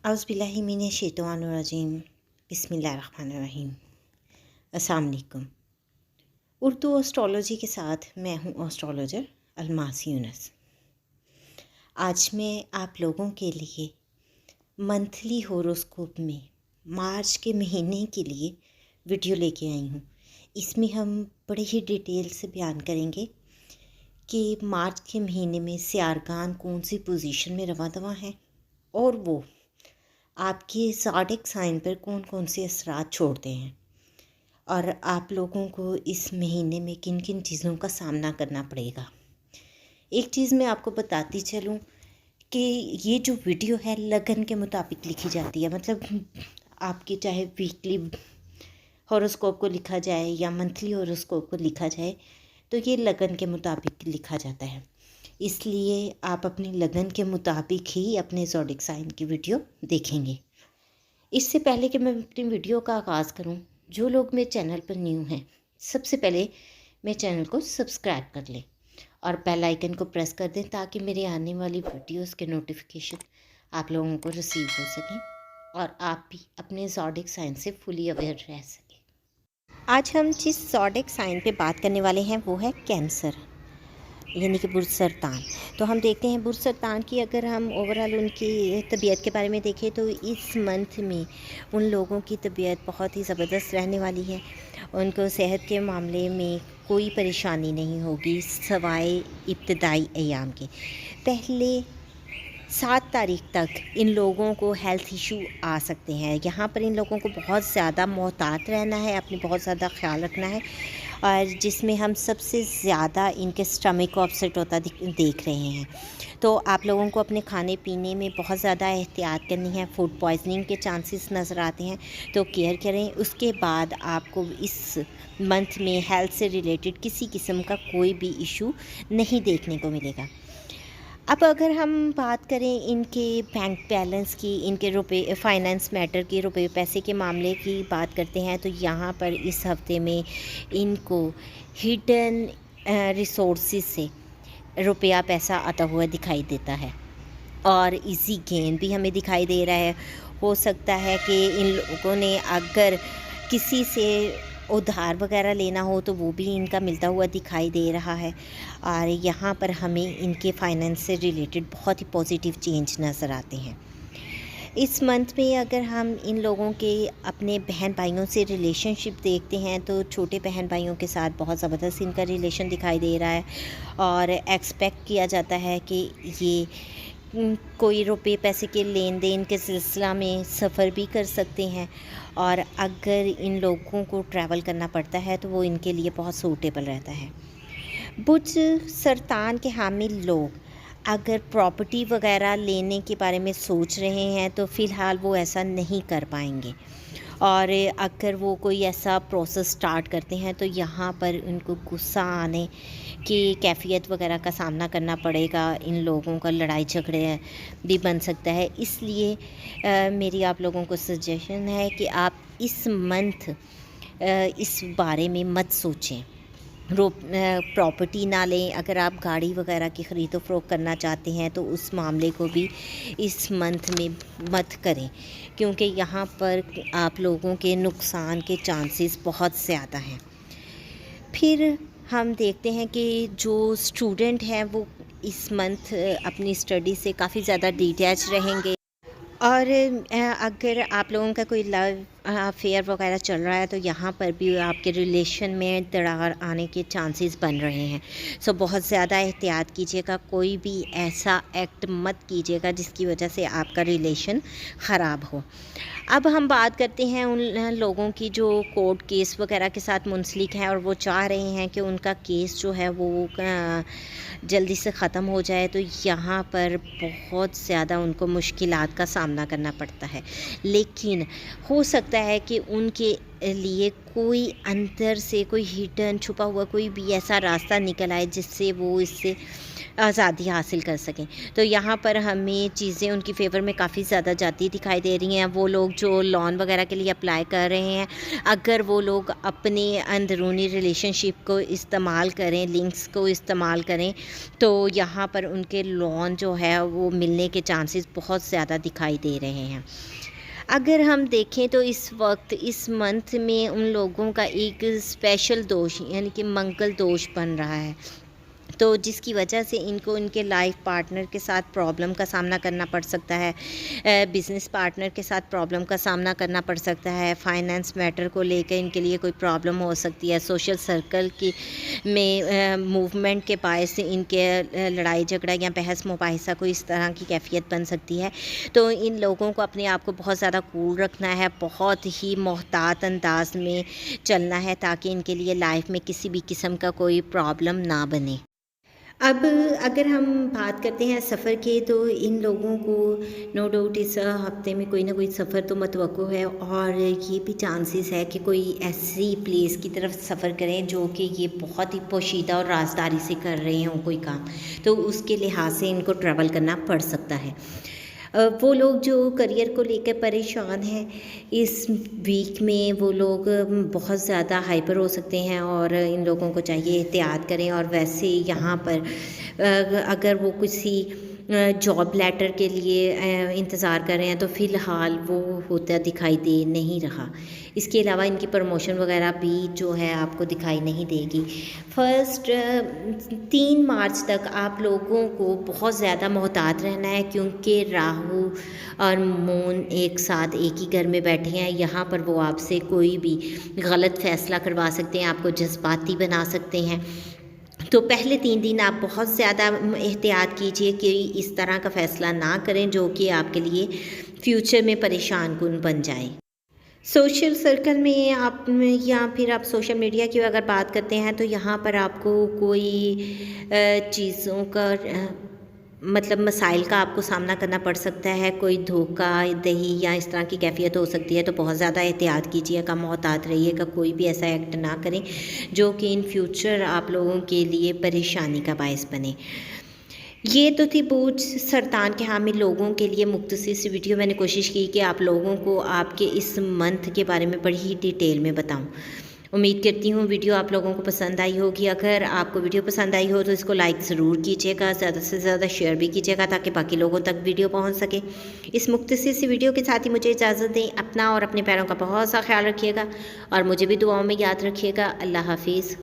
औज़ुबिल्लाहिमिनश्शैतानिर्रजीम बिस्मिल्लाहिर्रहमानिर्रहीम। अस्सलाम वालेकुम। उर्दू एस्ट्रोलॉजी के साथ मैं हूँ एस्ट्रोलॉजर अलमास यूनुस। आज मैं आप लोगों के लिए मंथली होरोस्कोप में मार्च के महीने के लिए वीडियो लेके आई हूँ। इसमें हम बड़े ही डिटेल से बयान करेंगे कि मार्च के महीने में सियारगान कौन सी पोजीशन में रवा दवा है और वो आपके ज़ोडिएक साइन पर कौन कौन से असरात छोड़ते हैं और आप लोगों को इस महीने में किन किन चीज़ों का सामना करना पड़ेगा। एक चीज़ मैं आपको बताती चलूँ कि ये जो वीडियो है लगन के मुताबिक लिखी जाती है। मतलब आपके चाहे वीकली हॉरोस्कोप को लिखा जाए या मंथली हॉरोस्कोप को लिखा जाए तो ये लगन के मुताबिक लिखा जाता है। इसलिए आप अपनी लगन के मुताबिक ही अपने ज़ोडिएक साइन की वीडियो देखेंगे। इससे पहले कि मैं अपनी वीडियो का आगाज़ करूं, जो लोग मेरे चैनल पर न्यू हैं सबसे पहले मेरे चैनल को सब्सक्राइब कर लें और बेल आइकन को प्रेस कर दें ताकि मेरे आने वाली वीडियोस के नोटिफिकेशन आप लोगों को रिसीव हो सकें और आप भी अपने ज़ोडिएक साइन से फुली अवेयर रह सकें। आज हम जिस ज़ोडिएक साइन पे बात करने वाले हैं वो है कैंसर, यानी कि बुर्ज सरतान। तो हम देखते हैं बुर्ज सरतान की अगर हम ओवरऑल उनकी तबीयत के बारे में देखें तो इस मंथ में उन लोगों की तबीयत बहुत ही ज़बरदस्त रहने वाली है। उनको सेहत के मामले में कोई परेशानी नहीं होगी सवाए इब्तदाई अयाम के। पहले 7 तारीख तक इन लोगों को हेल्थ इशू आ सकते हैं। यहाँ पर इन लोगों को बहुत ज़्यादा मोहतात रहना है, अपनी बहुत ज़्यादा ख्याल रखना है और जिसमें हम सबसे ज़्यादा इनके स्टमक को अपसेट होता देख रहे हैं। तो आप लोगों को अपने खाने पीने में बहुत ज़्यादा एहतियात करनी है। फूड पॉइजनिंग के चांसेस नज़र आते हैं तो केयर करें। उसके बाद आपको इस मंथ में हेल्थ से रिलेटेड किसी किस्म का कोई भी इशू नहीं देखने को मिलेगा। अब अगर हम बात करें इनके बैंक बैलेंस की, इनके रुपए फाइनेंस मैटर की, रुपए पैसे के मामले की बात करते हैं तो यहाँ पर इस हफ्ते में इनको हिडन रिसोर्सेज से रुपया पैसा आता हुआ दिखाई देता है और इजी गेन भी हमें दिखाई दे रहा है। हो सकता है कि इन लोगों ने अगर किसी से उधार वगैरह लेना हो तो वो भी इनका मिलता हुआ दिखाई दे रहा है और यहाँ पर हमें इनके फाइनेंस से रिलेटेड बहुत ही पॉजिटिव चेंज नज़र आते हैं। इस मंथ में अगर हम इन लोगों के अपने बहन भाइयों से रिलेशनशिप देखते हैं तो छोटे बहन भाइयों के साथ बहुत ज़बरदस्त इनका रिलेशन दिखाई दे रहा है और एक्सपेक्ट किया जाता है कि ये कोई रुपये पैसे के लेन देन के सिलसिला में सफ़र भी कर सकते हैं और अगर इन लोगों को ट्रैवल करना पड़ता है तो वो इनके लिए बहुत सूटेबल रहता है। बुर्ज सरतान के हामिल लोग अगर प्रॉपर्टी वगैरह लेने के बारे में सोच रहे हैं तो फ़िलहाल वो ऐसा नहीं कर पाएंगे और अगर वो कोई ऐसा प्रोसेस स्टार्ट करते हैं तो यहाँ पर उनको गुस्सा आने की कैफियत वगैरह का सामना करना पड़ेगा। इन लोगों का लड़ाई झगड़े भी बन सकता है। इसलिए मेरी आप लोगों को सजेशन है कि आप इस मंथ इस बारे में मत सोचें, प्रॉपर्टी ना लें। अगर आप गाड़ी वगैरह की ख़रीदो फ़रोख्त करना चाहते हैं तो उस मामले को भी इस मंथ में मत करें क्योंकि यहाँ पर आप लोगों के नुकसान के चांसेस बहुत ज़्यादा हैं। फिर हम देखते हैं कि जो स्टूडेंट हैं वो इस मंथ अपनी स्टडी से काफ़ी ज़्यादा डिटैच रहेंगे और अगर आप लोगों का कोई लव अफेयर वगैरह चल रहा है तो यहाँ पर भी आपके रिलेशन में दरार आने के चांसेस बन रहे हैं। सो बहुत ज़्यादा एहतियात कीजिएगा, कोई भी ऐसा एक्ट मत कीजिएगा जिसकी वजह से आपका रिलेशन ख़राब हो। अब हम बात करते हैं उन लोगों की जो कोर्ट केस वगैरह के साथ मुंसलिक हैं और वो चाह रहे हैं कि उनका केस जो है वो जल्दी से ख़त्म हो जाए तो यहाँ पर बहुत ज़्यादा उनको मुश्किलात का सामना करना पड़ता है। लेकिन हो सकता है कि उनके लिए कोई अंदर से कोई हिडन छुपा हुआ कोई भी ऐसा रास्ता निकल आए जिससे वो इससे آزادی حاصل کر سکیں. تو یہاں پر ہمیں چیزیں ان کی فیور میں کافی زیادہ جاتی دکھائی دے رہی ہیں. وہ لوگ جو لون وغیرہ کے لیے اپلائی کر رہے ہیں، اگر وہ لوگ اپنے اندرونی ریلیشن شپ کو استعمال کریں، لنکس کو استعمال کریں، تو یہاں پر ان کے لون جو ہے وہ ملنے کے چانسز بہت زیادہ دکھائی دے رہے ہیں. اگر ہم دیکھیں تو اس وقت اس منتھ میں ان لوگوں کا ایک اسپیشل دوش یعنی کہ منگل دوش بن رہا ہے، تو جس کی وجہ سے ان کو ان کے لائف پارٹنر کے ساتھ پرابلم کا سامنا کرنا پڑ سکتا ہے، بزنس پارٹنر کے ساتھ پرابلم کا سامنا کرنا پڑ سکتا ہے، فائنینس میٹر کو لے کے ان کے لیے کوئی پرابلم ہو سکتی ہے، سوشل سرکل کی میں موومنٹ کے باعث سے ان کے لڑائی جھگڑا یا بحث مباحثہ کوئی اس طرح کی کیفیت بن سکتی ہے. تو ان لوگوں کو اپنے آپ کو بہت زیادہ کول رکھنا ہے، بہت ہی محتاط انداز میں چلنا ہے تاکہ ان کے لیے لائف میں کسی بھی قسم کا کوئی پرابلم نہ بنے. اب اگر ہم بات کرتے ہیں سفر کی، تو ان لوگوں کو نو ڈاؤٹ اس ہفتے میں کوئی نہ کوئی سفر تو متوقع ہے، اور یہ بھی چانسز ہے کہ کوئی ایسی پلیس کی طرف سفر کریں جو کہ یہ بہت ہی پوشیدہ اور رازداری سے کر رہے ہوں کوئی کام، تو اس کے لحاظ سے ان کو ٹریول کرنا پڑ سکتا ہے. وہ لوگ جو کریئر کو لے کے پریشان ہیں، اس ویک میں وہ لوگ بہت زیادہ ہائپر ہو سکتے ہیں، اور ان لوگوں کو چاہیے احتیاط کریں. اور ویسے یہاں پر اگر وہ کسی جاب لیٹر کے لیے انتظار کر رہے ہیں تو فی الحال وہ ہوتا دکھائی دے نہیں رہا. اس کے علاوہ ان کی پروموشن وغیرہ بھی جو ہے آپ کو دکھائی نہیں دے گی. 3 مارچ تک آپ لوگوں کو بہت زیادہ محتاط رہنا ہے، کیونکہ راہو اور مون ایک ساتھ ایک ہی گھر میں بیٹھے ہیں. یہاں پر وہ آپ سے کوئی بھی غلط فیصلہ کروا سکتے ہیں، آپ کو جذباتی بنا سکتے ہیں. تو پہلے 3 دن آپ بہت زیادہ احتیاط کیجئے کہ اس طرح کا فیصلہ نہ کریں جو کہ آپ کے لیے فیوچر میں پریشان کن بن جائے. سوشل سرکل میں آپ یا پھر آپ سوشل میڈیا کی اگر بات کرتے ہیں، تو یہاں پر آپ کو کوئی چیزوں کا مطلب مسائل کا آپ کو سامنا کرنا پڑ سکتا ہے، کوئی دھوکہ دہی یا اس طرح کی کیفیت ہو سکتی ہے. تو بہت زیادہ احتیاط کیجیے گا، محتاط رہیے گا، کوئی بھی ایسا ایکٹ نہ کریں جو کہ ان فیوچر آپ لوگوں کے لیے پریشانی کا باعث بنے. یہ تو تھی بوجھ سرطان کے حامل لوگوں کے لیے مختصر سی ویڈیو. میں نے کوشش کی کہ آپ لوگوں کو آپ کے اس منتھ کے بارے میں بڑی ہی ڈیٹیل میں بتاؤں. امید کرتی ہوں ویڈیو آپ لوگوں کو پسند آئی ہوگی. اگر آپ کو ویڈیو پسند آئی ہو تو اس کو لائک ضرور کیجیے گا، زیادہ سے زیادہ شیئر بھی کیجیے گا تاکہ باقی لوگوں تک ویڈیو پہنچ سکے. اس مختصر سی ویڈیو کے ساتھ ہی مجھے اجازت دیں. اپنا اور اپنے پیروں کا بہت سا خیال رکھیے گا، اور مجھے بھی دعاؤں میں یاد رکھیے گا. اللہ حافظ.